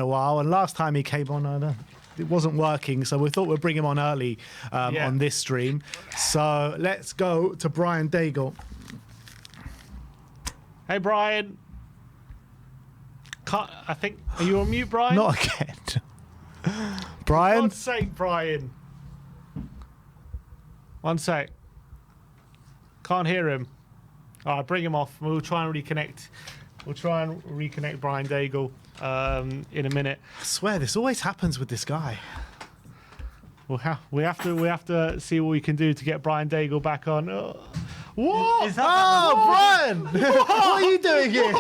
a while, and last time he came on, it wasn't working, so we thought we'd bring him on early on this stream. So let's go to Brian Daigle. Hey, Brian. I think, are you on mute, Brian? Not again. Brian? For God's sake, Brian. One sec. Can't hear him. All right, bring him off. We'll try and reconnect. We'll try and reconnect Brian Daigle in a minute. I swear, this always happens with this guy. We have to see what we can do to get Brian Daigle back on. What? Brian! What are you doing here? Oh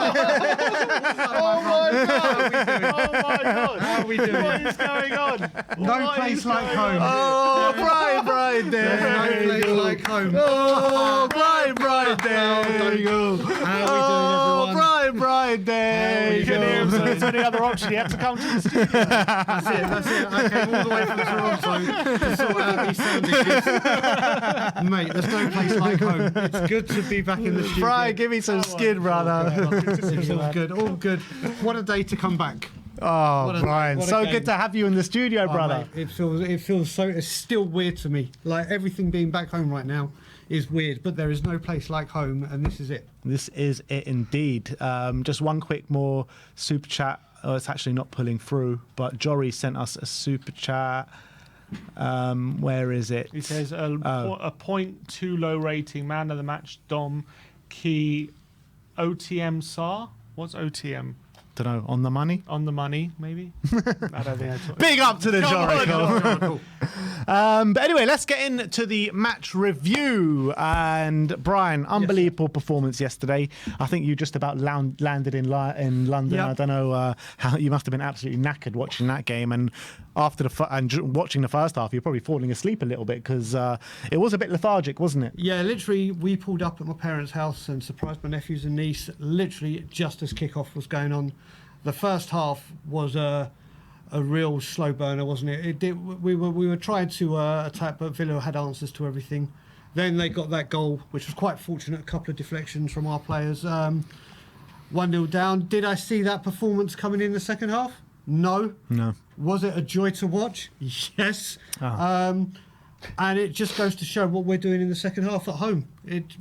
my God! How are we doing? What is going on? No place like home. Oh, Brian Daigle. No place like home. Oh, Brian Daigle. How are we doing, everyone? Brian Daigle. You can hear him, so there's any other option. He had to come to the studio. That's it. I came all the way from Toronto to sort out these sound issues. Mate, there's no place like home. It's good to be back in the studio. Brian, give me some skin, brother. It's all good, all good. What a day to come back. Oh, Brian, so good to have you in the studio, brother. Mate, it feels so. It's still weird to me. Like everything being back home right now is weird, but there is no place like home, and this is it. This is it indeed. Just one quick more super chat. Oh, it's actually not pulling through, but Jory sent us a super chat. Where is it? He says a 0.2 low rating, man of the match, Dom, Key, OTM Sarr. What's OTM? Don't know. On the money? On the money, maybe? I don't think I Big up to the Jory. Cool. But anyway, let's get into the match review. And Brian, unbelievable performance yesterday. I think you just about landed in London. Yep. I don't know how you must have been absolutely knackered watching that game. And after watching the first half, you're probably falling asleep a little bit because it was a bit lethargic, wasn't it? Yeah, literally, we pulled up at my parents' house and surprised my nephews and niece. Literally, just as kickoff was going on. The first half was a real slow burner, wasn't it? We were trying to attack, but Villa had answers to everything. Then they got that goal, which was quite fortunate. A couple of deflections from our players. 1-0 down. Did I see that performance coming in the second half? No. Was it a joy to watch? Yes. Oh. And it just goes to show what we're doing in the second half at home.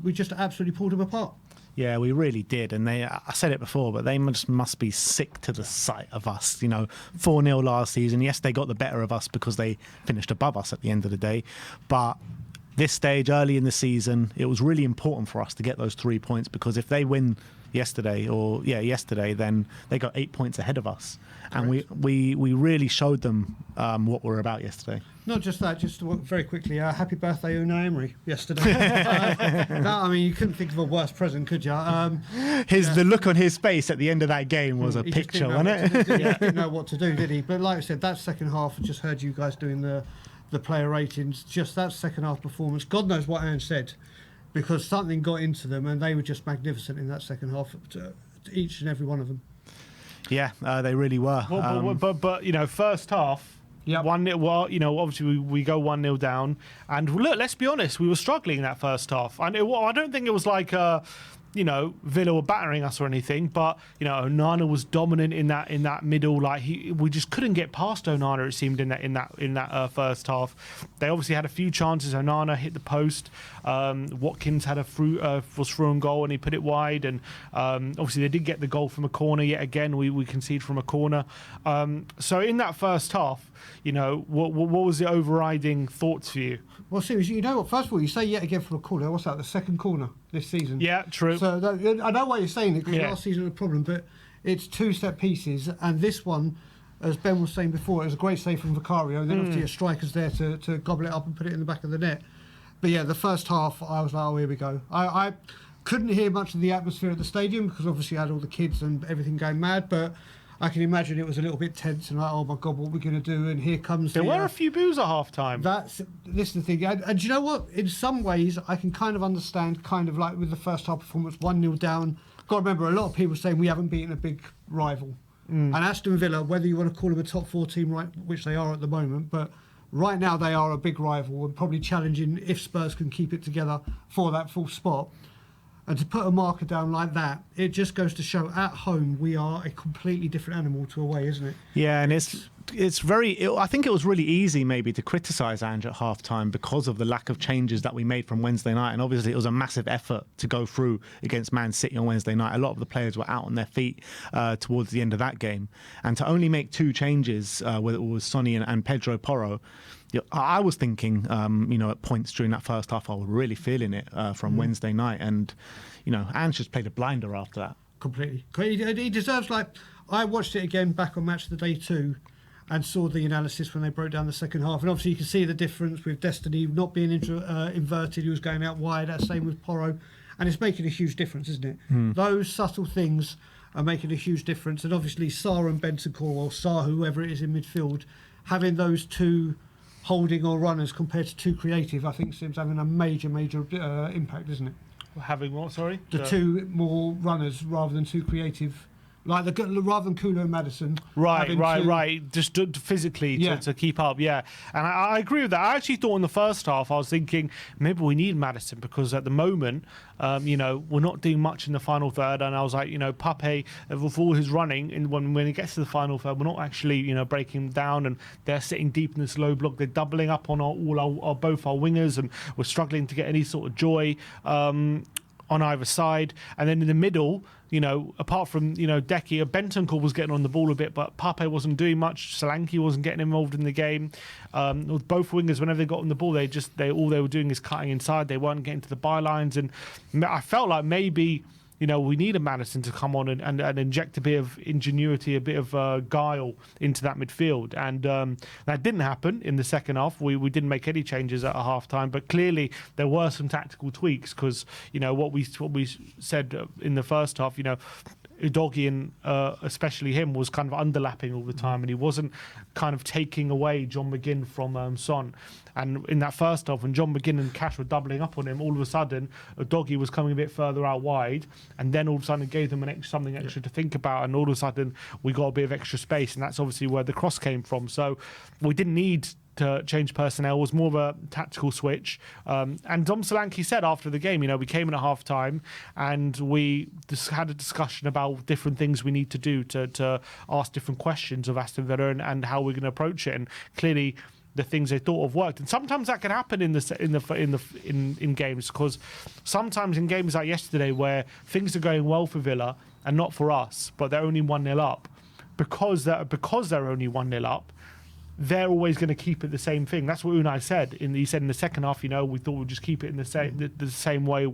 We just absolutely pulled them apart. Yeah, we really did. And I said it before, but they just must be sick to the sight of us. 4-0 last season. Yes, they got the better of us because they finished above us at the end of the day. But this stage, early in the season, it was really important for us to get those 3 points because if they win yesterday, then they got 8 points ahead of us. Correct. And we really showed them what we're about yesterday. Not just that, just very quickly, happy birthday Unai Emery yesterday. You couldn't think of a worse present, could you? The look on his face at the end of that game was a picture, wasn't it? He didn't know what to do, did he? But like I said, that second half, I just heard you guys doing the player ratings, just that second half performance, God knows what Aaron said, because something got into them and they were just magnificent in that second half, to each and every one of them. Yeah, they really were. But first half, 1-0. Well, obviously we go 1-0 down, and look, let's be honest, we were struggling in that first half, and I don't think it was like Villa were battering us or anything, but Onana was dominant in that middle. Like we just couldn't get past Onana. It seemed in that first half. They obviously had a few chances. Onana hit the post. Watkins had was through on goal and he put it wide. And obviously they did get the goal from a corner. Yet again, we concede from a corner. So in that first half, what was the overriding thoughts for you? Well, seriously, you know what? First of all, you say yet again from a corner. What's that? The second corner this season. Yeah, true. So I know why you're saying it because last season was a problem, but it's 2 set pieces, and this one, as Ben was saying before, it was a great save from Vicario. Then obviously a striker's there to gobble it up and put it in the back of the net. But yeah, the first half, I was like, oh, here we go. I couldn't hear much of the atmosphere at the stadium because obviously I had all the kids and everything going mad, but I can imagine it was a little bit tense and like, oh my God, what are we going to do? And here comes there were a few boos at half time. This is the thing. And do you know what? In some ways, I can kind of understand, kind of like with the first half performance, 1-0 down. Got to remember, a lot of people saying we haven't beaten a big rival. And Aston Villa, whether you want to call them a top 4 team, right, which they are at the moment, but right now they are a big rival and probably challenging if Spurs can keep it together for that 4th spot. And to put a marker down like that, it just goes to show at home we are a completely different animal to away, isn't it? Yeah, and it's very. I think it was really easy maybe to criticise Ange at half-time because of the lack of changes that we made from Wednesday night. And obviously it was a massive effort to go through against Man City on Wednesday night. A lot of the players were out on their feet towards the end of that game. And to only make 2 changes, whether it was Sonny and Pedro Porro, I was thinking, at points during that first half, I was really feeling it from Wednesday night. And, Ange just played a blinder after that. Completely. He deserves, I watched it again back on Match of the Day 2 and saw the analysis when they broke down the second half. And obviously you can see the difference with Destiny not being inverted. He was going out wide. That's same with Porro. And it's making a huge difference, isn't it? Those subtle things are making a huge difference. And obviously Sarr and Bentancur, or Sarr, whoever it is in midfield, having those 2 holding or runners compared to 2 creative, I think seems having a major impact, isn't it? Having what, sorry? The 2 more runners rather than 2 creative. Rather than Kulo and Maddison. Right. Just physically to keep up, yeah. And I agree with that. I actually thought in the first half, I was thinking maybe we need Maddison because at the moment, we're not doing much in the final third. And I was like, Pape, with all his running, and when he gets to the final third, we're not actually, breaking him down, and they're sitting deep in this low block. They're doubling up on both our wingers, and we're struggling to get any sort of joy on either side. And then in the middle, apart from, Decky, Bentancur was getting on the ball a bit, but Pape wasn't doing much. Solanke wasn't getting involved in the game. With both wingers, whenever they got on the ball, all they were doing is cutting inside. They weren't getting to the bylines. And I felt like maybe, we need a Maddison to come on and inject a bit of ingenuity, a bit of guile into that midfield. And that didn't happen in the second half. We didn't make any changes at a half-time, but clearly there were some tactical tweaks because, what we said in the first half, Udogie and especially him was kind of underlapping all the time, and he wasn't kind of taking away John McGinn from Son. And in that first half, when John McGinn and Cash were doubling up on him, all of a sudden Udogie was coming a bit further out wide, and then all of a sudden it gave them something extra to think about, and all of a sudden we got a bit of extra space, and that's obviously where the cross came from. So we didn't need to change personnel. It was more of a tactical switch. And Dom Solanke said after the game, we came in at half time and we just had a discussion about different things we need to do to ask different questions of Aston Villa and how we're going to approach it. And clearly the things they thought of worked. And sometimes that can happen in games, because sometimes in games like yesterday where things are going well for Villa and not for us, but they're only 1-0 up, because they're only 1-0 up, they're always going to keep it the same thing. That's what Unai said. He said in the second half, we thought we'd just keep it in the same way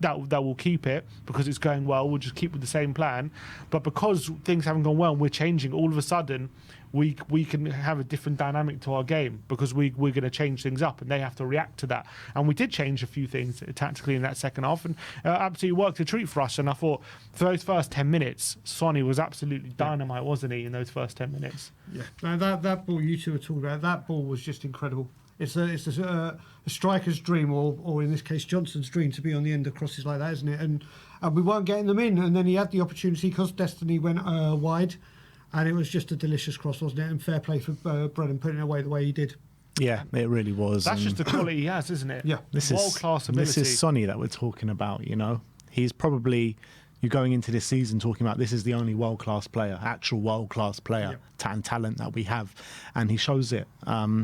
that we'll keep it because it's going well. We'll just keep with the same plan. But because things haven't gone well and we're changing, all of a sudden we can have a different dynamic to our game because we're going to change things up and they have to react to that. And we did change a few things tactically in that second half, and absolutely worked a treat for us. And I thought for those first 10 minutes, Sonny was absolutely dynamite, wasn't he, in those first 10 minutes? Yeah, that ball you two were talking about, that ball was just incredible. It's a striker's dream, or in this case Johnson's dream, to be on the end of crosses like that, isn't it? And we weren't getting them in, and then he had the opportunity because Destiny went wide, and it was just a delicious cross, wasn't it? And fair play for Brennan putting it away the way he did. Yeah, it really was. That's just the quality he has, isn't it? Yeah, world-class ability. This is Sonny that we're talking about. He's probably. You're going into this season talking about this is the only world-class player, actual world-class player, and talent that we have. And he shows it.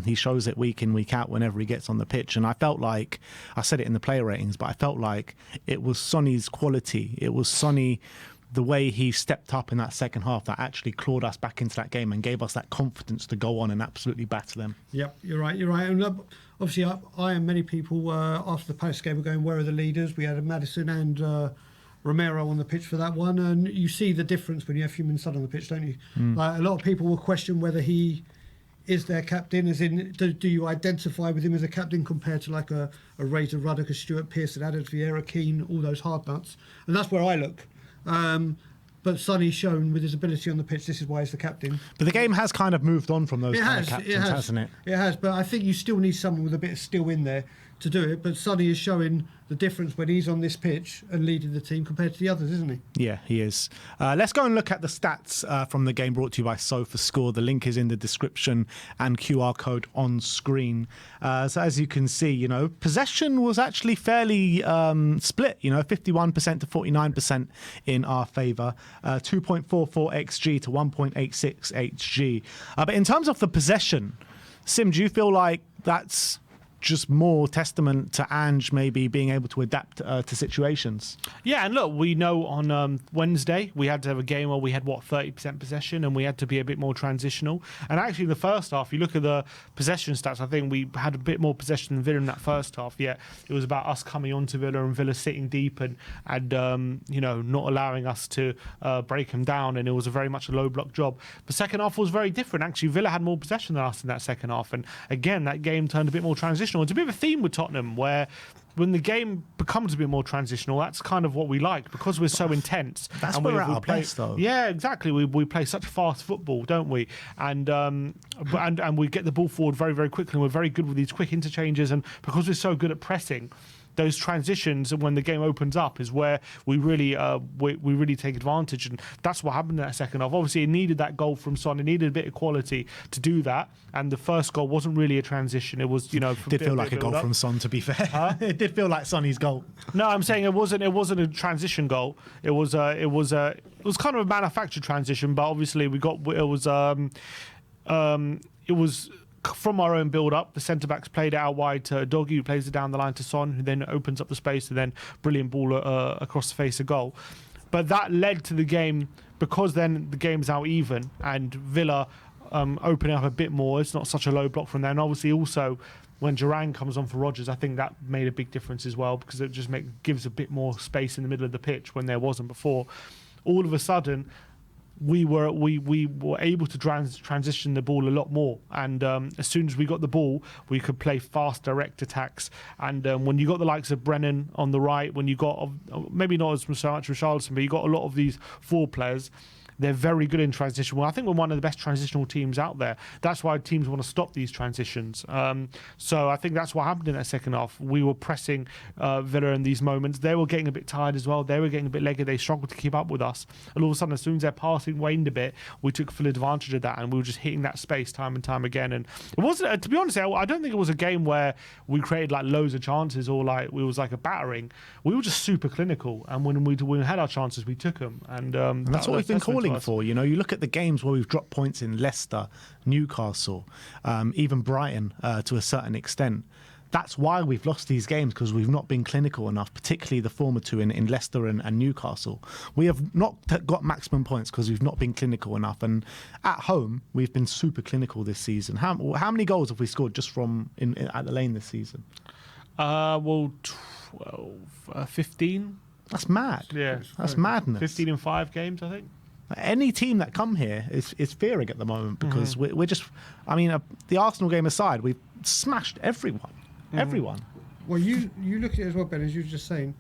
He shows it week in, week out whenever he gets on the pitch. And I felt like, I said it in the player ratings, but I felt like it was Sonny's quality. It was Sonny, the way he stepped up in that second half that actually clawed us back into that game and gave us that confidence to go on and absolutely batter them. Yep, you're right. And obviously, I and many people after the Palace game were going, where are the leaders? We had Maddison and Romero on the pitch for that one, and you see the difference when you have Heung-min Son on the pitch, don't you? Like, a lot of people will question whether he is their captain, as in, do you identify with him as a captain compared to like a Razor Ruddock, a Stuart Pearson, Adams, Vieira, Keane, all those hard nuts, and that's where I look. But Sonny's shown with his ability on the pitch, this is why he's the captain. But the game has kind of moved on from those kind of captains, hasn't it? It has, but I think you still need someone with a bit of steel in there to do it, but Sonny is showing the difference when he's on this pitch and leading the team compared to the others, isn't he? Yeah, he is. Let's go and look at the stats from the game brought to you by SofaScore. The link is in the description and QR code on screen. So as you can see, possession was actually fairly split, 51% to 49% in our favour, 2.44 XG to 1.86 XG. But in terms of the possession, Sim, do you feel like that's just more testament to Ange maybe being able to adapt to situations? Yeah, and look, we know on Wednesday we had to have a game where we had 30% possession, and we had to be a bit more transitional. And actually in the first half, you look at the possession stats, I think we had a bit more possession than Villa in that first half. Yet it was about us coming onto Villa and Villa sitting deep and not allowing us to break them down, and it was very much a low block job. The second half was very different. Actually, Villa had more possession than us in that second half, and again that game turned a bit more transitional. It's a bit of a theme with Tottenham where when the game becomes a bit more transitional, that's kind of what we like because we're so intense. That's where we're at our best, though. Yeah, exactly. We play such fast football, don't we? And we get the ball forward very, very quickly. And we're very good with these quick interchanges, and because we're so good at pressing, those transitions and when the game opens up is where we really we really take advantage, and that's what happened in that second half. Obviously, it needed that goal from Son. It needed a bit of quality to do that, and the first goal wasn't really a transition. It was, did feel like a goal from Son, to be fair. Huh? It did feel like Sonny's goal. No, I'm saying it wasn't a transition goal. It was kind of a manufactured transition, but obviously it was from our own build-up. The centre-backs played it out wide to Doggy, who plays it down the line to Son, who then opens up the space, and then brilliant ball across the face of goal. But that led to the game, because then the game's out even, and Villa opening up a bit more. It's not such a low block from there. And obviously also, when Duran comes on for Rodgers, I think that made a big difference as well, because it just gives a bit more space in the middle of the pitch when there wasn't before. All of a sudden, we were able to transition the ball a lot more, and as soon as we got the ball, we could play fast, direct attacks. And when you got the likes of Brennan on the right, when you got maybe not so much Richarlison, but you got a lot of these forward players. They're very good in transition. Well, I think we're one of the best transitional teams out there. That's why teams want to stop these transitions. So I think that's what happened in that second half. We were pressing Villa in these moments. They were getting a bit tired as well. They were getting a bit leggy. They struggled to keep up with us. And all of a sudden, as soon as their passing waned a bit, we took full advantage of that, and we were just hitting that space time and time again. And it wasn't, to be honest, I don't think it was a game where we created like loads of chances or like it was like a battering. We were just super clinical, and when we had our chances, we took them. And that's what we've been calling for. You look at the games where we've dropped points in Leicester, Newcastle, even Brighton to a certain extent. That's why we've lost these games, because we've not been clinical enough, particularly the former two in Leicester and Newcastle. We have not got maximum points because we've not been clinical enough. And at home, we've been super clinical this season. How many goals have we scored just from at the Lane this season? 15. That's mad. Yeah, that's madness. 15 in 5 games, I think. Any team that come here is fearing at the moment, because we're just, the Arsenal game aside, we've smashed everyone. Everyone. Well, you look at it as well, Ben, as you were just saying.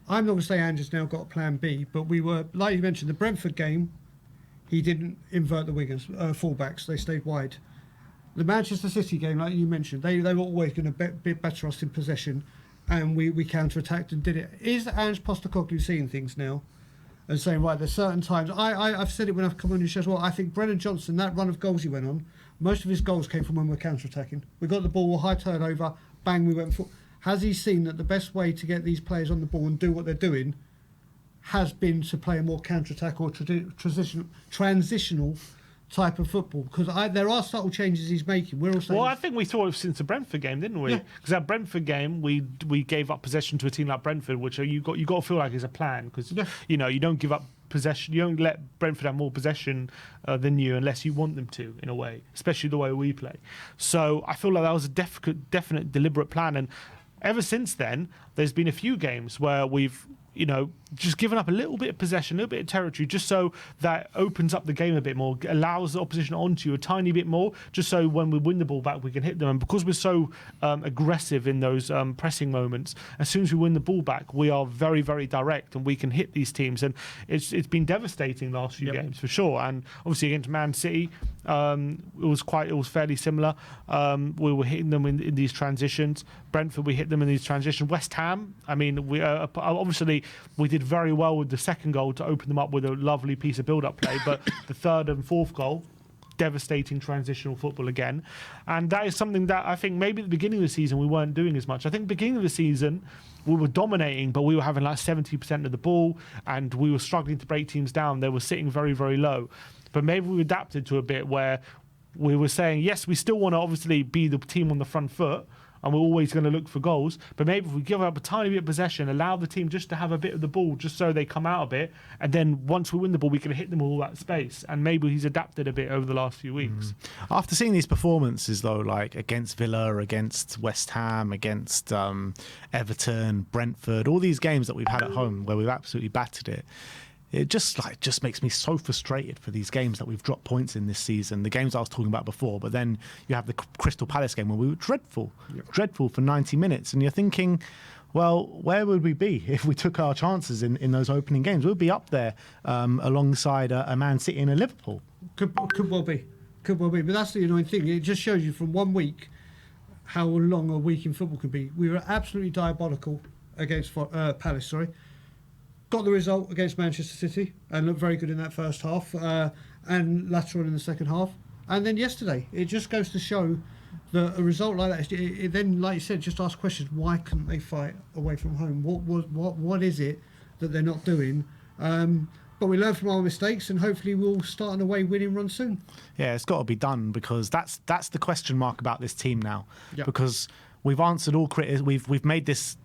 I'm not going to say Ange has now got a plan B, but we were, like you mentioned, the Brentford game, he didn't invert the wingers, fullbacks, they stayed wide. The Manchester City game, like you mentioned, they were always going to be better us in possession, and we counter-attacked and did it. Is Ange Postecoglou seeing things now and saying, right, there's certain times, I've said it when I've come on your show as well, I think Brennan Johnson, that run of goals he went on, most of his goals came from when we were counter-attacking. We got the ball, high turnover, bang, we went for. Has he seen that the best way to get these players on the ball and do what they're doing has been to play a more counter-attack or transitional type of football? Because there are subtle changes he's making. We're also I think we saw it since the Brentford game, didn't we? Because that Brentford game, we gave up possession to a team like Brentford, which you got to feel like is a plan, because you don't give up possession. You don't let Brentford have more possession than you unless you want them to, in a way, especially the way we play. So I feel like that was a definite deliberate plan, and ever since then, there's been a few games where we've, just given up a little bit of possession, a little bit of territory, just so that opens up the game a bit more, allows the opposition onto you a tiny bit more, just so when we win the ball back, we can hit them. And because we're so aggressive in those pressing moments, as soon as we win the ball back, we are very, very direct, and we can hit these teams. And it's been devastating the last few games, for sure. And obviously against Man City, It was fairly similar. We were hitting them in these transitions. Brentford, we hit them in these transitions. West Ham, I mean, we obviously we did very well with the second goal to open them up with a lovely piece of build-up play, but the third and fourth goal, devastating transitional football again. And that is something that I think maybe at the beginning of the season we weren't doing as much. I think beginning of the season we were dominating, but we were having like 70% of the ball and we were struggling to break teams down. They were sitting very, very low. But maybe we adapted to a bit where we were saying, yes, we still want to obviously be the team on the front foot, and we're always going to look for goals. But maybe if we give up a tiny bit of possession, allow the team just to have a bit of the ball, just so they come out a bit, and then once we win the ball, we can hit them all that space. And maybe he's adapted a bit over the last few weeks. After seeing these performances, though, like against Villa, against West Ham, against Everton, Brentford, all these games that we've had at home where we've absolutely battered it, it just makes me so frustrated for these games that we've dropped points in this season. The games I was talking about before, but then you have the Crystal Palace game where we were dreadful for 90 minutes, and you're thinking, well, where would we be if we took our chances in those opening games? We'd be up there alongside a Man City and a Liverpool. Could well be. But that's the annoying thing. It just shows you from 1 week how long a week in football can be. We were absolutely diabolical against Palace. Got the result against Manchester City and looked very good in that first half and later on in the second half. And then yesterday, it just goes to show that a result like that, it then, like you said, just ask questions. Why couldn't they fight away from home? What is it that they're not doing? But we learn from our mistakes, and hopefully we'll start an away winning run soon. Yeah, it's got to be done, because that's the question mark about this team now. Yep. Because we've answered all critics. We've made this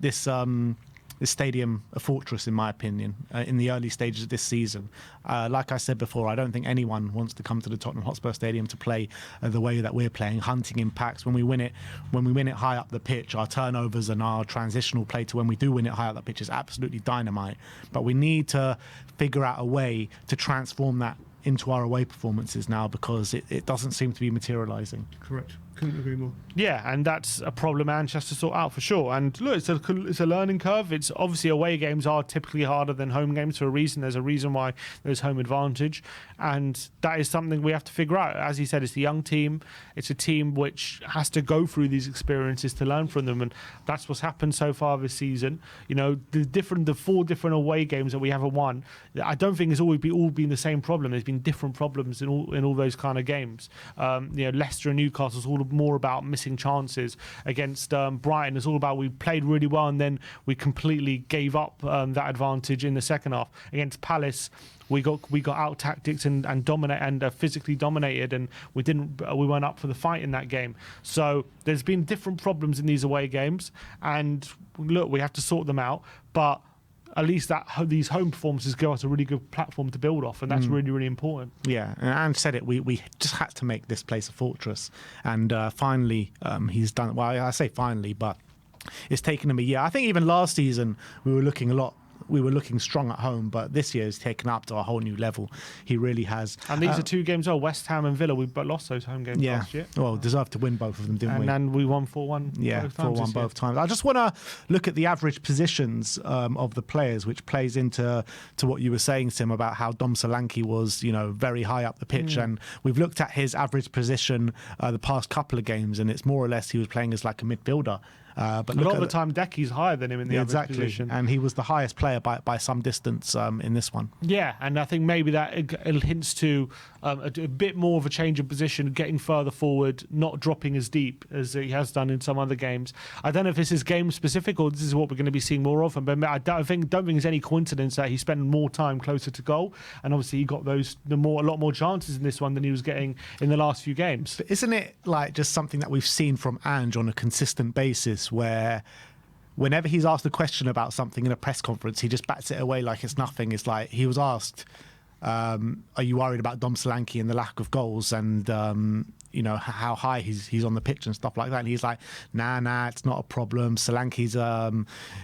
stadium a fortress, in my opinion, in the early stages of this season. Like I said before, I don't think anyone wants to come to the Tottenham Hotspur Stadium to play the way that we're playing, hunting impacts. When we win it high up the pitch, our turnovers and our transitional play to when we do win it high up the pitch is absolutely dynamite. But we need to figure out a way to transform that into our away performances now, because it doesn't seem to be materialising. Correct. Couldn't agree more. Yeah, and that's a problem Manchester to sort out for sure. And look, it's a learning curve. It's obviously away games are typically harder than home games for a reason. There's a reason why there's home advantage, and that is something we have to figure out. As he said, it's a young team. It's a team which has to go through these experiences to learn from them, and that's what's happened so far this season. You know, the 4 different away games that we haven't won, I don't think it's all been the same problem. There's been different problems in all those kind of games. Leicester and Newcastle's all more about missing chances. Against Brighton, it's all about we played really well and then we completely gave up that advantage in the second half. Against Palace, we got out tactics and physically dominated, and we weren't up for the fight in that game. So there's been different problems in these away games, and look, we have to sort them out. But at least these home performances give us a really good platform to build off, and that's really, really important. Yeah, and Ange said it. We just had to make this place a fortress, and finally he's done it. Well, I say finally, but it's taken him a year. I think even last season we were looking strong at home, but this year has taken up to a whole new level. He really has. And these are 2 games, West Ham and Villa. We lost those home games last year. Well, deserved to win both of them, didn't we? And we won 4-1. Yeah, 4-1 both times. I just want to look at the average positions of the players, which plays into what you were saying, Sim, about how Dom Solanke was, very high up the pitch. And we've looked at his average position the past couple of games, and it's more or less he was playing as like a midfielder. But a lot of the time, Decky's higher than him in the average position. And he was the highest player by some distance in this one. Yeah, and I think maybe that it hints to a bit more of a change of position, getting further forward, not dropping as deep as he has done in some other games. I don't know if this is game specific or this is what we're going to be seeing more of. But I don't think it's any coincidence that he spent more time closer to goal, and obviously he got a lot more chances in this one than he was getting in the last few games. But isn't it like just something that we've seen from Ange on a consistent basis, where whenever he's asked a question about something in a press conference, he just bats it away like it's nothing? It's like he was asked, are you worried about Dom Solanke and the lack of goals and how high he's on the pitch and stuff like that? And he's like, nah, it's not a problem. Solanke's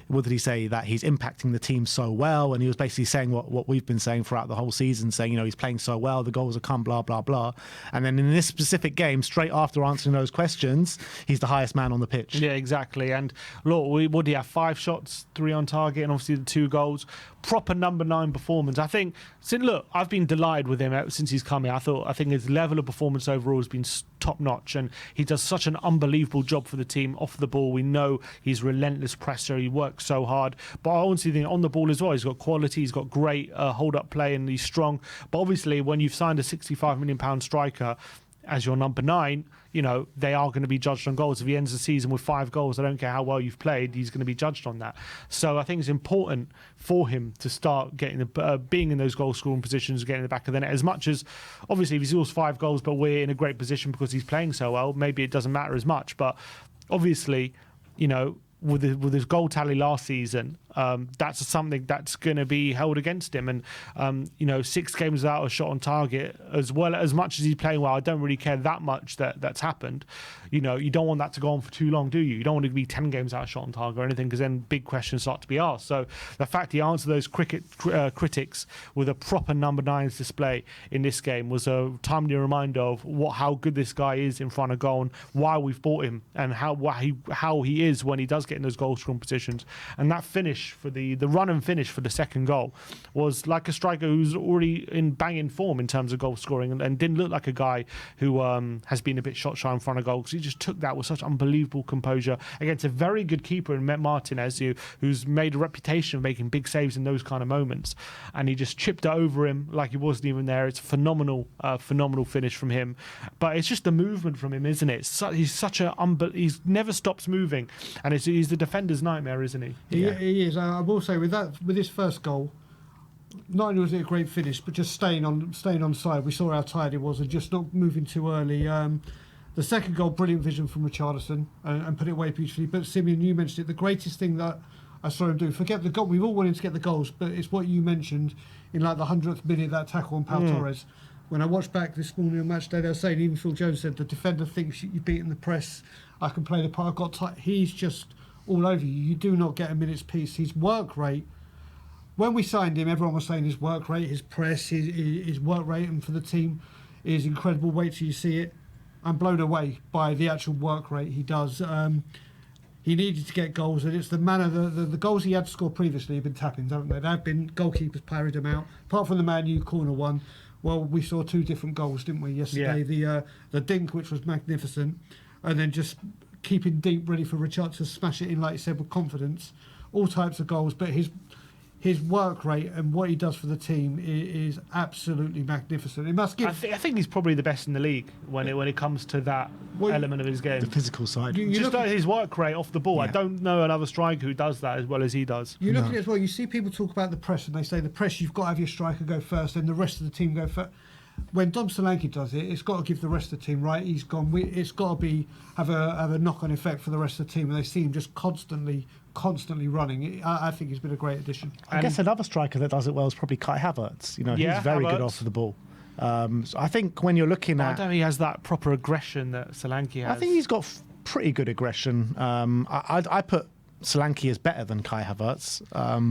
what did he say? That he's impacting the team so well, and he was basically saying what we've been saying throughout the whole season, saying he's playing so well, the goals have come, blah blah blah. And then in this specific game, straight after answering those questions, he's the highest man on the pitch. Yeah, exactly. And look, what do you have? 5 shots, 3 on target, and obviously the 2 goals. proper number 9 performance. I think, look, I've been delighted with him since he's come here. I think his level of performance overall has been top notch, and he does such an unbelievable job for the team off the ball. We know he's relentless presser. He works so hard, but I honestly think on the ball as well, he's got quality. He's got great hold-up play, and he's strong. But obviously, when you've signed a £65 million striker as your number 9, you know, they are going to be judged on goals. If he ends the season with 5 goals, I don't care how well you've played, he's going to be judged on that. So I think it's important for him to start getting being in those goal scoring positions, getting in the back of the net. As much as, obviously, if he scores 5 goals, but we're in a great position because he's playing so well, maybe it doesn't matter as much. But obviously, you know, with his goal tally last season, that's something that's going to be held against him. And, you know, 6 games without a shot on target, as much as he's playing well, I don't really care that much that's happened. You know, you don't want that to go on for too long, do you? You don't want to be 10 games without a shot on target or anything, because then big questions start to be asked. So the fact he answered those critics with a proper number 9's display in this game was a timely reminder of how good this guy is in front of goal, and why we've bought him, and how he is when he does get in those goal scoring positions. And that finish for the run and finish for the second goal was like a striker who's already in banging form in terms of goal scoring, and didn't look like a guy who has been a bit shot shy in front of goal, because he just took that with such unbelievable composure against a very good keeper in Met Martinez, who's made a reputation of making big saves in those kind of moments, and he just chipped it over him like he wasn't even there. It's a phenomenal finish from him. But it's just the movement from him, isn't it? He's never stops moving, and he's the defender's nightmare, isn't he? He is. I will say with his first goal, not only was it a great finish, but just staying on side. We saw how tired he was and just not moving too early. The second goal, brilliant vision from Richarlison, and put it away beautifully. But Simeon, you mentioned it. The greatest thing that I saw him do, forget the goal. We've all wanted to get the goals, but it's what you mentioned in like the 100th minute, that tackle on Pau Torres. When I watched back this morning on match day, they were saying, even Phil Jones said, the defender thinks you've beaten the press. I can play the part. I've got tight. He's just all over you. You do not get a minute's peace. His work rate. When we signed him, everyone was saying his work rate, his press, his work rate, and for the team is incredible. Wait till you see it. I'm blown away by the actual work rate he does. He needed to get goals, and it's the manner, the goals he had to score previously have been tap-ins, haven't they? They've been goalkeepers parried him out. Apart from the Man U corner one, well, we saw 2 different goals, didn't we, yesterday? Yeah. The dink, which was magnificent, and then just keeping deep, ready for Richard to smash it in, like you said, with confidence. All types of goals, but his work rate and what he does for the team is absolutely magnificent. It must give. I think he's probably the best in the league when it comes to that element of his game. The physical side. Just like his work rate off the ball. Yeah. I don't know another striker who does that as well as he does. You look at it as well. You see people talk about the press, and they say the press, you've got to have your striker go first, and the rest of the team go first. When Dom Solanke does it, it's got to give the rest of the team, right? He's gone. It's got to have a knock-on effect for the rest of the team, and they see him just constantly running. I think he's been a great addition. I guess another striker that does it well is probably Kai Havertz. You know, he's very good off the ball. So I think when you're looking at, I don't think he has that proper aggression that Solanke has. I think he's got pretty good aggression. I put Solanke as better than Kai Havertz,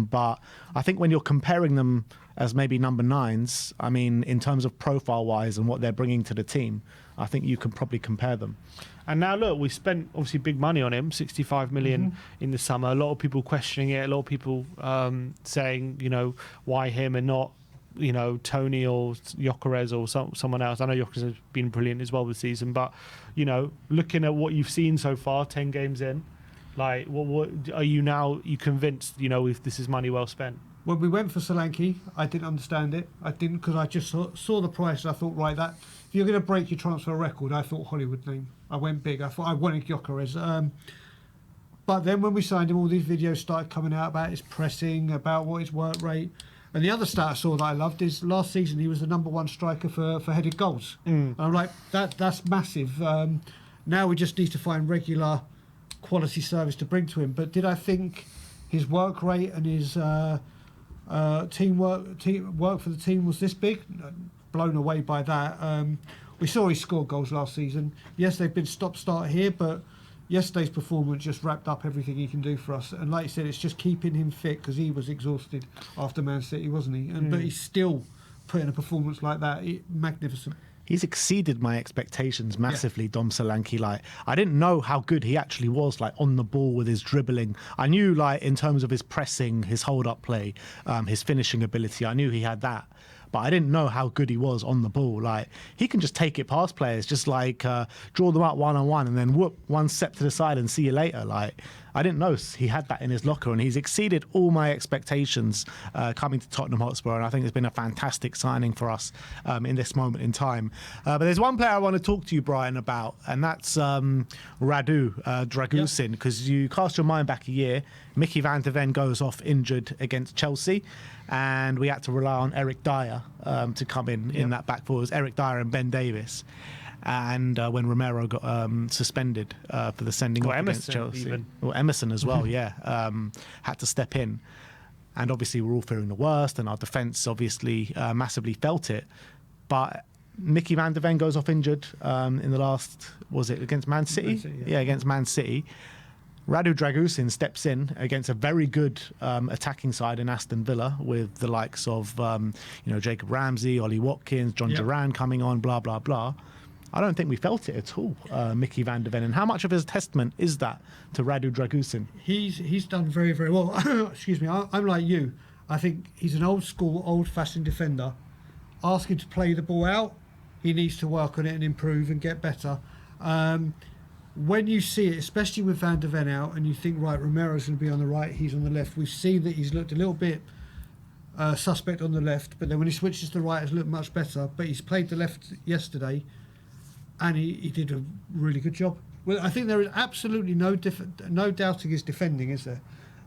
but I think when you're comparing them as maybe number 9s, I mean, in terms of profile-wise and what they're bringing to the team, I think you can probably compare them. And now, look, we spent obviously big money on him, 65 million in the summer. A lot of people questioning it, a lot of people saying, you know, why him and not, you know, Tony or Gyökeres or someone else. I know Gyökeres has been brilliant as well this season, but, you know, looking at what you've seen so far, 10 games in, like, what are you now? You convinced, you know, if this is money well spent? When we went for Solanke, I didn't understand it. I didn't, because I just saw the price and I thought, right, that if you're going to break your transfer record, I thought Hollywood name. I went big. I thought I wanted Gyökeres. But then when we signed him, all these videos started coming out about his pressing, about what his work rate. And the other stat I saw that I loved is last season he was the number 1 striker for headed goals. And I'm like, that's massive. Now we just need to find regular quality service to bring to him. But did I think his work rate and his work for the team was this big? Blown away by that. We saw he scored goals last season. Yes, they've been stop-start here, but yesterday's performance just wrapped up everything he can do for us. And like you said, it's just keeping him fit, because he was exhausted after Man City, wasn't he? But he's still putting a performance like that. Magnificent. He's exceeded my expectations massively, Dom Solanke. Like, I didn't know how good he actually was, like, on the ball with his dribbling. I knew, like, in terms of his pressing, his hold-up play, his finishing ability, I knew he had that. But I didn't know how good he was on the ball. Like, he can just take it past players, just like draw them up one-on-one and then whoop, one step to the side and see you later. Like, I didn't know he had that in his locker, and he's exceeded all my expectations coming to Tottenham Hotspur, and I think it's been a fantastic signing for us in this moment in time. But there's one player I want to talk to you, Brian, about, and that's Radu Dragusin, because you cast your mind back a year. Mickey van de Ven goes off injured against Chelsea, and we had to rely on Eric Dyer to come in that back four. It was Eric Dyer and Ben Davis. And when Romero got suspended for the sending off against Chelsea. Or Emerson as well, had to step in. And obviously we're all fearing the worst, and our defence obviously massively felt it. But Mickey van de Ven goes off injured in the last, was it against Man City? Man City, against Man City. Radu Dragusin steps in against a very good attacking side in Aston Villa with the likes of Jacob Ramsey, Ollie Watkins, John Duran coming on, blah, blah, blah. I don't think we felt it at all, Mickey van de Ven. And how much of his testament is that to Radu Dragusin? He's done very, very well. Excuse me, I'm like you. I think he's an old school, old-fashioned defender. Ask him to play the ball out. He needs to work on it and improve and get better. When you see it, especially with Van de Ven out, and you think, right, Romero's going to be on the right, he's on the left. We've seen that he's looked a little bit suspect on the left, but then when he switches to the right, it's looked much better. But he's played the left yesterday, and he did a really good job. Well, I think there is absolutely no doubting his defending, is there?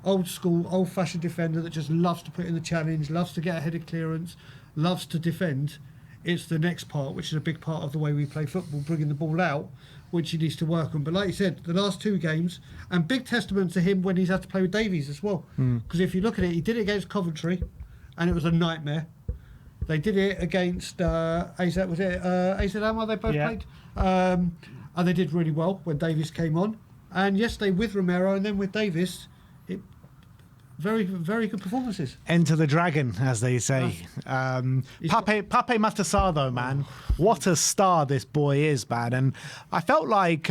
Old school, old-fashioned defender that just loves to put in the challenge, loves to get ahead of clearance, loves to defend. It's the next part, which is a big part of the way we play football, bringing the ball out, which he needs to work on. But like you said, the last two games, and big testament to him when he's had to play with Davies as well. Because if you look at it, he did it against Coventry, and it was a nightmare. They did it against AZ, was it AZ Alkmaar they both played? And they did really well when Davies came on. And yesterday with Romero and then with Davies, very, very good performances. Enter the dragon, as they say. Pape Matar Sarr, though, man. What a star this boy is, man. And I felt like,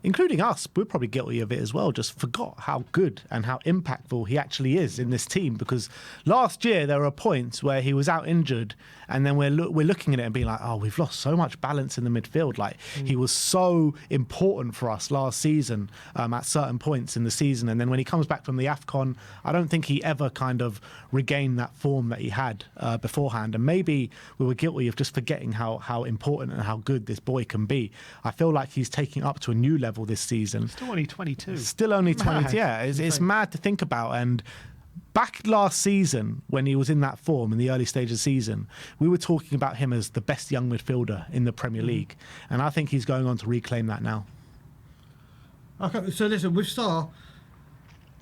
including us, we're probably guilty of it as well, just forgot how good and how impactful he actually is in this team. Because last year, there were points where he was out injured, and then we're looking at it and being like, oh, we've lost so much balance in the midfield. Like, he was so important for us last season at certain points in the season. And then when he comes back from the AFCON, I don't think he ever kind of regained that form that he had beforehand. And maybe we were guilty of just forgetting how important and how good this boy can be. I feel like he's taking up to a new level this season. Still only 22. Still only 22. Yeah, it's mad to think about. And back last season, when he was in that form in the early stage of the season, we were talking about him as the best young midfielder in the Premier League. And I think he's going on to reclaim that now. Okay, so listen, with Sarr,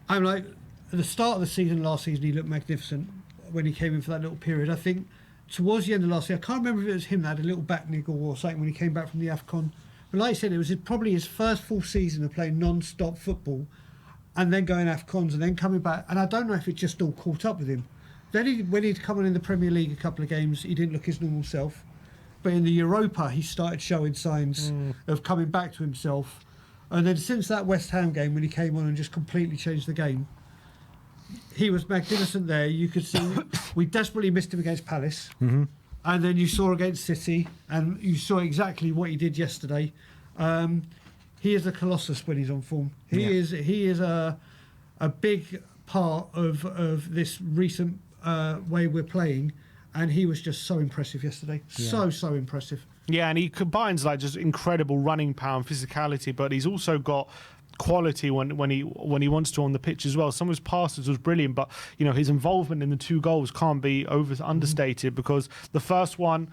I'm like, at the start of the season, last season, he looked magnificent when he came in for that little period. I think towards the end of last year, I can't remember if it was him that had a little back niggle or something when he came back from the AFCON. But like I said, it was probably his first full season of playing non-stop football and then going AFCONs and then coming back. And I don't know if it just all caught up with him. Then when he'd come on in the Premier League a couple of games, he didn't look his normal self. But in the Europa, he started showing signs of coming back to himself. And then since that West Ham game, when he came on and just completely changed the game, he was magnificent there. You could see we desperately missed him against Palace. And then you saw against City, and you saw exactly what he did yesterday. He is a colossus when he's on form. He is a big part of this recent way we're playing, and he was just so impressive yesterday. So impressive. Yeah, and he combines like just incredible running power and physicality, but he's also got quality when he wants to on the pitch as well. Some of his passes was brilliant, but his involvement in the two goals can't be understated, because the first one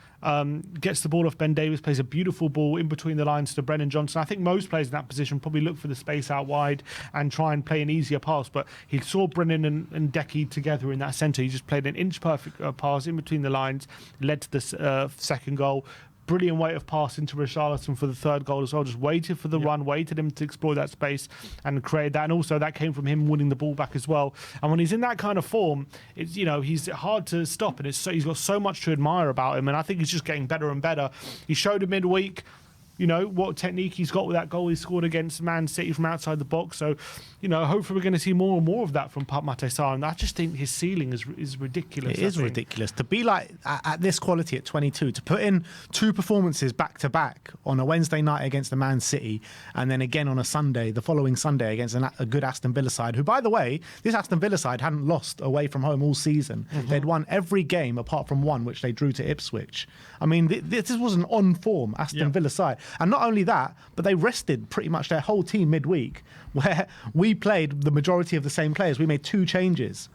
gets the ball off Ben Davies, plays a beautiful ball in between the lines to Brennan Johnson. I think most players in that position probably look for the space out wide and try and play an easier pass, but he saw Brennan and Decky together in that centre. He just played an inch perfect pass in between the lines, led to the second goal. brilliant weight of pass into Richarlison for the third goal as well. Just waited for the run, waited him to explore that space and create that. And also that came from him winning the ball back as well. And when he's in that kind of form, it's he's hard to stop, and he's got so much to admire about him. And I think he's just getting better and better. He showed it midweek. What technique he's got with that goal he scored against Man City from outside the box. So, hopefully we're going to see more and more of that from Pape Matar Sarr. And I just think his ceiling is ridiculous. It is ridiculous. To be like at this quality at 22, to put in 2 performances back to back on a Wednesday night against the Man City, and then again on a Sunday, the following Sunday against a good Aston Villa side, who, by the way, this Aston Villa side hadn't lost away from home all season. They'd won every game apart from one, which they drew to Ipswich. I mean, this was an on-form Aston Villa side. And not only that, but they rested pretty much their whole team midweek, where we played the majority of the same players. We made 2 changes,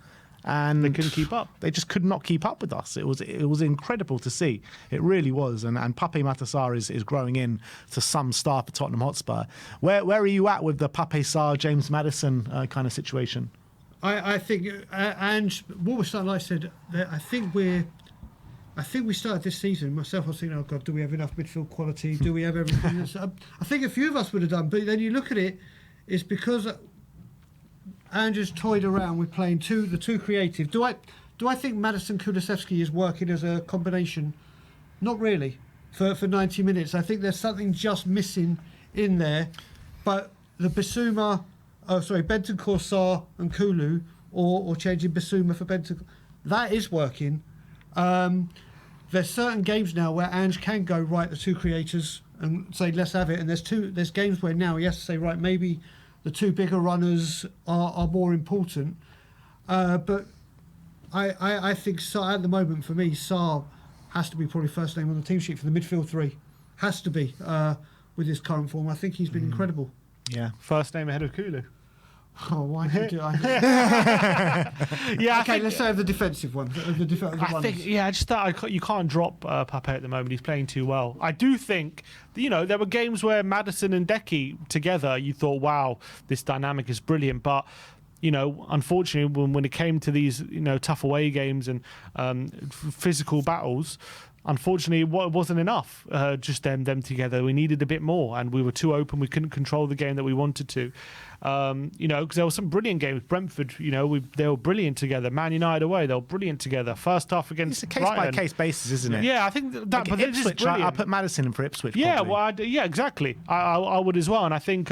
and they couldn't keep up. They just could not keep up with us. It was incredible to see. It really was. And Pape Matar Sarr is growing in to some star for Tottenham Hotspur. Where are you at with the Pape Sarr, James Maddison kind of situation? I think, and what was that? Like I said, I think we started this season, myself, I was thinking, oh God, do we have enough midfield quality? Do we have everything? I think a few of us would have done, but then you look at it, it's because Andrew's toyed around with playing the two creative. Do I think Maddison Kulusevski is working as a combination? Not really, for 90 minutes. I think there's something just missing in there, but the Bentancur, Sarr and Kulu, or changing Bissouma for Bentancur, that is working. There's certain games now where Ange can go, right, the 2 creators, and say, let's have it. And there's games where now he has to say, right, maybe the 2 bigger runners are more important. But I think Sarr, at the moment, for me, Sarr has to be probably first name on the team sheet for the midfield 3. Has to be, with his current form. I think he's been incredible. Yeah, first name ahead of Kulu. Oh, why did you do it? Yeah. Okay, let's say the defensive one. I just thought you can't drop Pape at the moment. He's playing too well. I do think, there were games where Maddison and Decky together, you thought, wow, this dynamic is brilliant. But unfortunately, when it came to these, tough away games and physical battles, unfortunately, it wasn't enough. Just them together. We needed a bit more, and we were too open. We couldn't control the game that we wanted to. Because there were some brilliant games. Brentford, they were brilliant together. Man United away, they were brilliant together. First half against It's a case-by-case basis, isn't it? Yeah, I think that. Like but Ipswich, I put Maddison in for Ipswich. Yeah, probably. well, exactly. I would as well, and I think.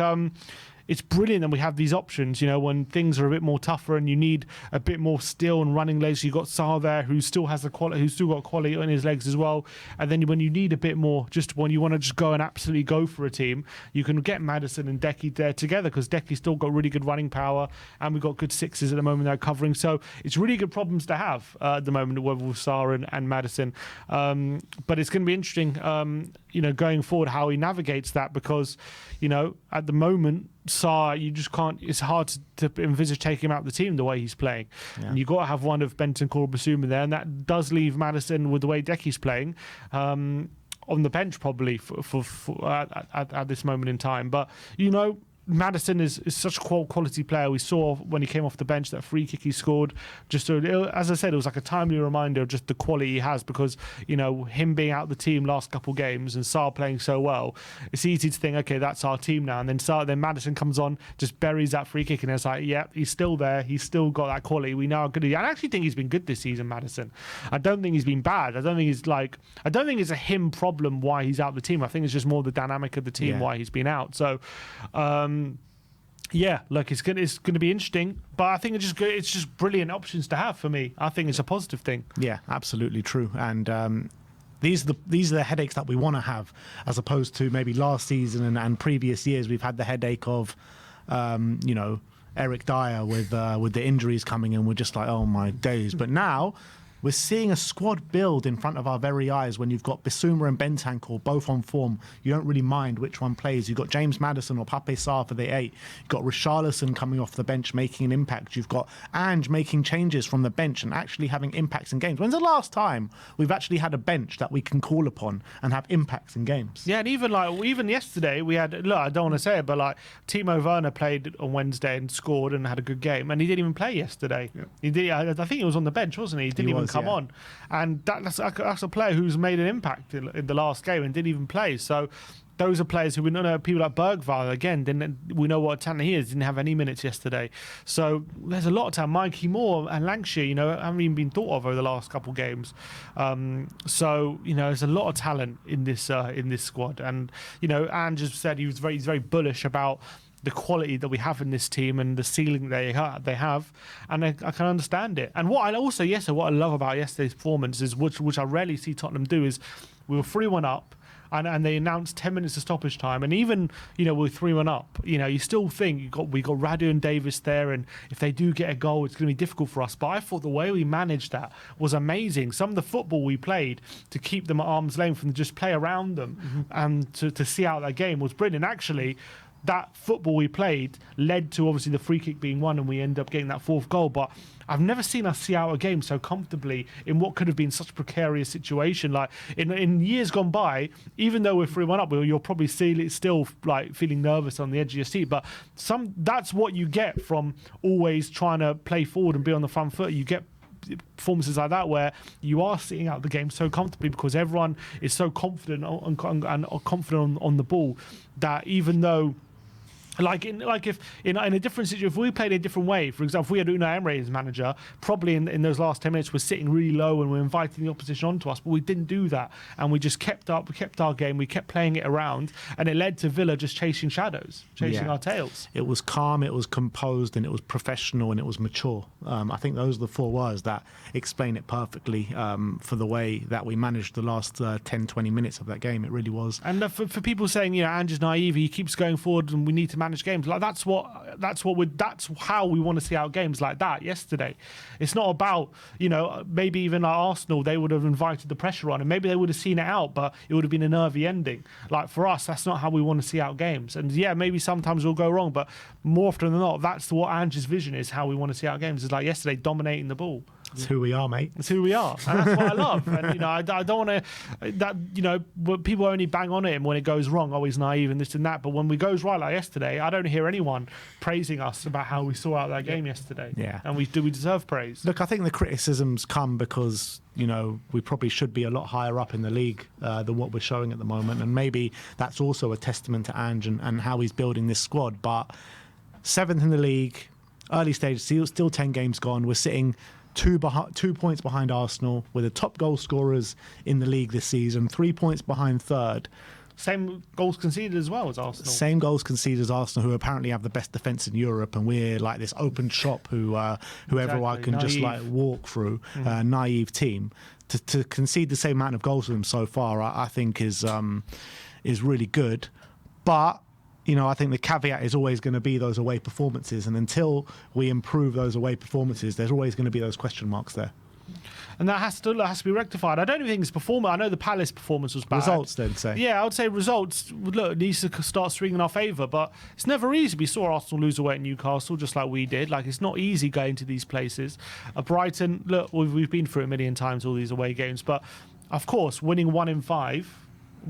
It's brilliant that we have these options, when things are a bit more tougher and you need a bit more steel and running legs. You've got Sarr there who still has who's still got quality on his legs as well. And then when you need a bit more, just when you want to just go and absolutely go for a team, you can get Maddison and Decky there together, because Decky's still got really good running power and we've got good 6s at the moment they're covering. So it's really good problems to have at the moment with Sarr and Maddison. But it's going to be interesting, going forward how he navigates that, because, at the moment, Sarr, you just can't. It's hard to envisage taking him out of the team the way he's playing. Yeah. And you've got to have one of Bentancur or Bissouma there, and that does leave Maddison, with the way Decky's playing, on the bench probably at this moment in time. But Maddison is such a quality player. We saw when he came off the bench that free kick he scored. As I said, it was like a timely reminder of just the quality he has, because him being out the team last couple games and Sarr playing so well, it's easy to think, okay, that's our team now. And then Maddison comes on, just buries that free kick, and it's like, yeah, he's still there. He's still got that quality. We know how good he is. I actually think he's been good this season, Maddison. I don't think he's been bad. I don't think it's a him problem why he's out the team. I think it's just more the dynamic of the team why he's been out. So. Look, it's gonna be interesting, but I think it's just brilliant options to have for me. I think it's a positive thing. Yeah, absolutely true. And these are the headaches that we want to have, as opposed to maybe last season and previous years. We've had the headache of, Eric Dyer with the injuries coming in. We're just like, oh my days. But now we're seeing a squad build in front of our very eyes. When you've got Bissouma and Bentancur both on form, you don't really mind which one plays. You've got James Maddison or Pape Sarr for the 8. You've got Richarlison coming off the bench making an impact. You've got Ange making changes from the bench and actually having impacts in games. When's the last time we've actually had a bench that we can call upon and have impacts in games? Yeah, and even yesterday we had, look, I don't want to say it, but Timo Werner played on Wednesday and scored and had a good game, and he didn't even play yesterday. Yeah. He did. I think he was on the bench, wasn't he? He didn't even come on. And that's a player who's made an impact in the last game and didn't even play. So those are players who we know. People like Bergvall, again, we know what talent he is, didn't have any minutes yesterday. So there's a lot of talent. Mikey Moore and Lancashire, haven't even been thought of over the last couple of games. So there's a lot of talent in this squad. And Ange just said he's very bullish about the quality that we have in this team and the ceiling they have, and I can understand it. And what I love about yesterday's performance is, which I rarely see Tottenham do, is we were 3-1 up. And they announced 10 minutes of stoppage time, and even we're 3-1 up. You still think we got Radu and Davis there, and if they do get a goal, it's going to be difficult for us. But I thought the way we managed that was amazing. Some of the football we played to keep them at arm's length and just play around them, and to see out that game was brilliant. Actually, that football we played led to obviously the free kick being won, and we end up getting that 4th goal. But I've never seen us see out a game so comfortably in what could have been such a precarious situation. Like in years gone by, even though we're 3-1 up, you'll probably still like feeling nervous on the edge of your seat. But that's what you get from always trying to play forward and be on the front foot. You get performances like that where you are sitting out the game so comfortably because everyone is so confident and confident on the ball that even though. If in a different situation, if we played a different way, for example, if we had Unai Emery as manager, probably in those last 10 minutes we're sitting really low and we're inviting the opposition onto us, but we didn't do that, and we just kept our game, we kept playing it around, and it led to Villa just chasing shadows, chasing our tails. It was calm, it was composed, and it was professional, and it was mature. I think those are the 4 words that explain it perfectly for the way that we managed the last 10-20 minutes of that game. It really was. And for people saying Ange is naive, he keeps going forward and we need to manage games, like that's how we want to see our games like that yesterday. It's not about maybe even like Arsenal, they would have invited the pressure on and maybe they would have seen it out, but it would have been a nervy ending. Like for us, that's not how we want to see out games. And maybe sometimes we'll go wrong, but more often than not, that's what Ange's vision is, how we want to see out games. Is like yesterday, dominating the ball. It's who we are, mate. It's who we are, and that's what I love. And I don't want to. People only bang on him when it goes wrong. Oh, he's naive and this and that. But when we goes right, like yesterday, I don't hear anyone praising us about how we saw out that game yesterday. Yeah, and we deserve praise. Look, I think the criticisms come because we probably should be a lot higher up in the league than what we're showing at the moment, and maybe that's also a testament to Ange and how he's building this squad. But 7th in the league, early stage, still 10 games gone. We're sitting 2 points behind Arsenal. We're the top goal scorers in the league this season, 3 points behind third. Same goals conceded as well as Arsenal. Same goals conceded as Arsenal, who apparently have the best defence in Europe, and we're like this open shop who everyone can just like walk through. Naive team to concede the same amount of goals to them so far, I think is really good, but. I think the caveat is always going to be those away performances. And until we improve those away performances, there's always going to be those question marks there. And that has to be rectified. I don't even think it's performance. I know the Palace performance was bad. Results, then, say. Yeah, I would say results. Look, it needs to start swinging in our favour. But it's never easy. We saw Arsenal lose away at Newcastle, just like we did. Like, it's not easy going to these places. Brighton, look, we've been through it a million times, all these away games. But, of course, winning 1 in 5...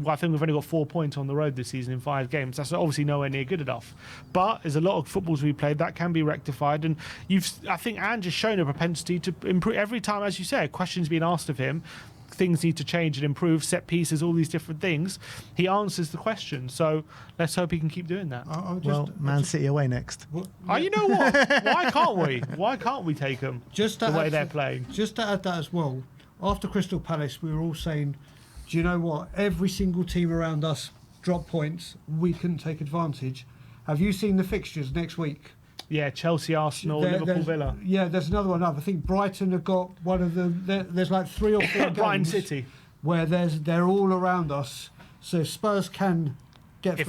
I think we've only got 4 points on the road this season in 5 games. That's obviously nowhere near good enough. But there's a lot of footballs we played that can be rectified. And I think Ange has shown a propensity to improve. Every time, as you say, questions being asked of him, things need to change and improve, set pieces, all these different things. He answers the question. So let's hope he can keep doing that. Man City away next. You know what? Why can't we? Why can't we take them the way they're playing? Just to add that as well, after Crystal Palace, we were all saying, do you know what? Every single team around us dropped points. We couldn't take advantage. Have you seen the fixtures next week? Yeah, Chelsea, Arsenal, Liverpool, Villa. Yeah, there's another one up. I think Brighton have got one of them. There's like 3 or 4 Brighton games City, where they're all around us. So Spurs can get. If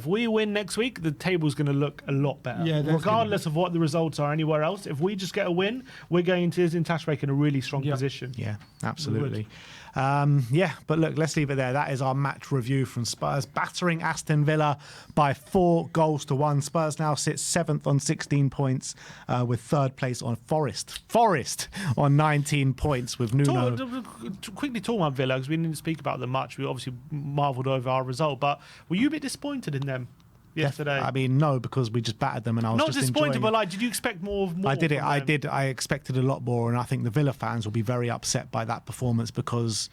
we win next week, the table's going to look a lot better. Yeah, regardless of what the results are anywhere else. If we just get a win, we're going to touch break in a really strong position. Yeah, absolutely. But look, let's leave it there. That is our match review from Spurs battering Aston Villa by 4-1. Spurs now sit 7th on 16 points with 3rd place on Forest on 19 points with Nuno. Quickly talk about Villa, because we didn't speak about them much. We obviously marvelled over our result, but were you a bit disappointed in them? yesterday? I mean, no, because we just battered them, and I was Not just disappointed, enjoying but it. like, did you expect more? I did it. from I them? did. I expected a lot more, and I think the Villa fans will be very upset by that performance because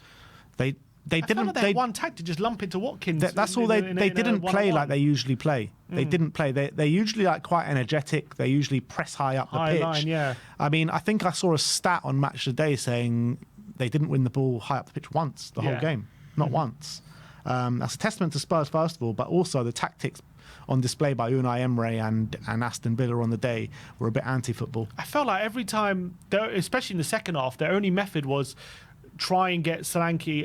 they I felt didn't. like they had one tactic, just lump into Watkins. That's all they didn't play like they usually play. They didn't play. They're usually like quite energetic. They usually press high up the High pitch. line, yeah. I mean, I think I saw a stat on Match of the Day saying they didn't win the ball high up the pitch once the whole Yeah. game, not once. That's a testament to Spurs first of all, but also the tactics on display by Unai Emery and Aston Villa on the day were a bit anti-football. I felt like every time, especially in the second half, their only method was try and get Solanke,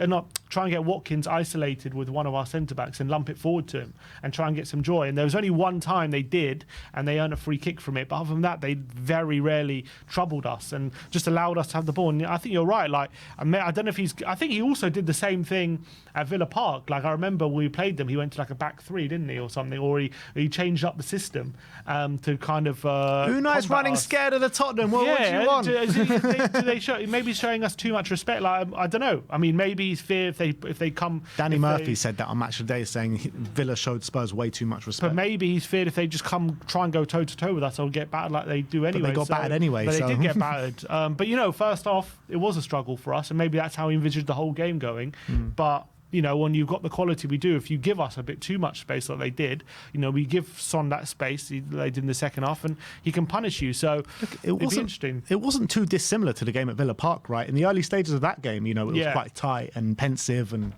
try and get Watkins isolated with one of our centre-backs and lump it forward to him and try and get some joy. And there was only one time they did, and they earned a free kick from it. But other than that, they very rarely troubled us and just allowed us to have the ball. And I think you're right. Like, I don't know if I think he also did the same thing at Villa Park. Like, I remember when we played them, he went to like a back three, didn't he, or something? Or he changed up the system to kind of Unai's running us. scared of the Tottenham. What do you want? Do they show, maybe showing us too much respect? Like, I don't know. I mean, maybe he's fear if they come. Danny Murphy said that on Match of the Day, saying Villa showed Spurs way too much respect. But maybe he's feared if they just try and go toe to toe with us, or get battered like they do anyway. But they got battered anyway. But so. they did get battered. But you know, first half it was a struggle for us, and maybe that's how he envisaged the whole game going. But you know, when you've got the quality we do, if you give us a bit too much space like they did, you know, we give Son that space they did in the second half, and he can punish you. So it'd be interesting. It wasn't too dissimilar to the game at Villa Park, right? In the early stages of that game, you know, it was quite tight and pensive, and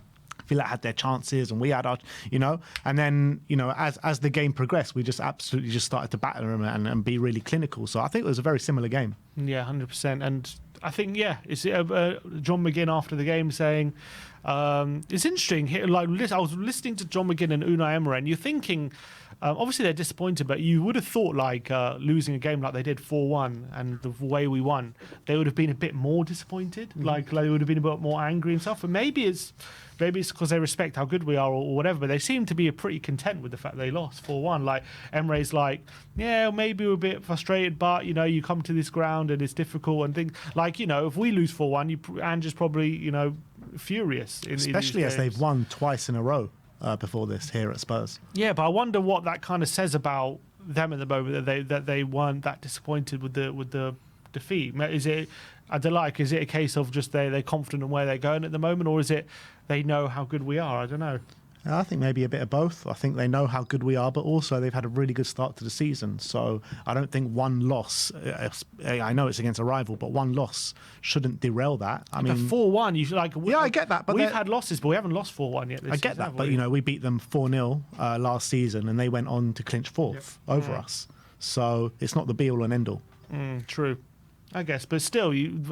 Villa had their chances and we had our, you know, and then, you know, as the game progressed, we just absolutely just started to batter them and be really clinical. So I think it was a very similar game. Yeah, 100%. And I think, it's John McGinn after the game saying, it's interesting. Like, I was listening to John McGinn and Unai Emery, and you're thinking, obviously they're disappointed, but you would have thought like losing a game like they did 4-1 and the way we won, they would have been a bit more disappointed. Like they would have been a bit more angry and stuff. And maybe it's because they respect how good we are or whatever, but they seem to be pretty content with the fact they lost 4-1. Like, Emery's like, yeah, maybe we're a bit frustrated, but, you know, you come to this ground and it's difficult and things. Like, you know, if we lose 4-1, Andrew's probably, you know, furious. Especially as they've won twice in a row before this here at Spurs. Yeah, but I wonder what that kind of says about them at the moment, that they weren't that disappointed with the defeat. Is it, I don't like, is it a case of just they're confident in where they're going at the moment, or is it they know how good we are? I don't know. I think maybe a bit of both. I think they know how good we are, but also they've had a really good start to the season. So I don't think one loss, I know it's against a rival, but one loss shouldn't derail that. I mean, 4-1, you like. Yeah, I get that. But we've had losses, but we haven't lost 4-1 yet. I get that, but you know, we beat them 4-0 last season, and they went on to clinch fourth over us. So it's not the be all and end all. True. I guess, but still, you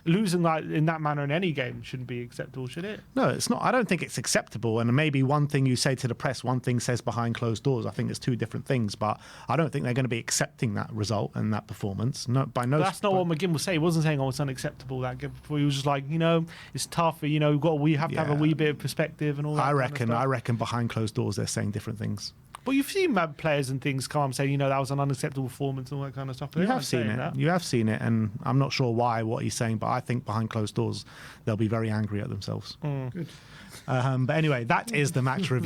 losing like in that manner in any game shouldn't be acceptable, should it? No, it's not. I don't think it's acceptable. And maybe one thing you say to the press, one thing says behind closed doors. I think it's two different things. But I don't think they're going to be accepting that result and that performance. No, by no. But that's not what McGinn was saying. He wasn't saying, "Oh, it's unacceptable." That game. He was just like, you know, it's tough. You know, we have to have a wee bit of perspective and all that. I reckon behind closed doors they're saying different things. Well, you've seen players and things come saying, you know, that was an unacceptable performance and all that kind of stuff. You have seen it. That. You have seen it, and I'm not sure what he's saying, but I think behind closed doors they'll be very angry at themselves. Good. But anyway, that is the match review.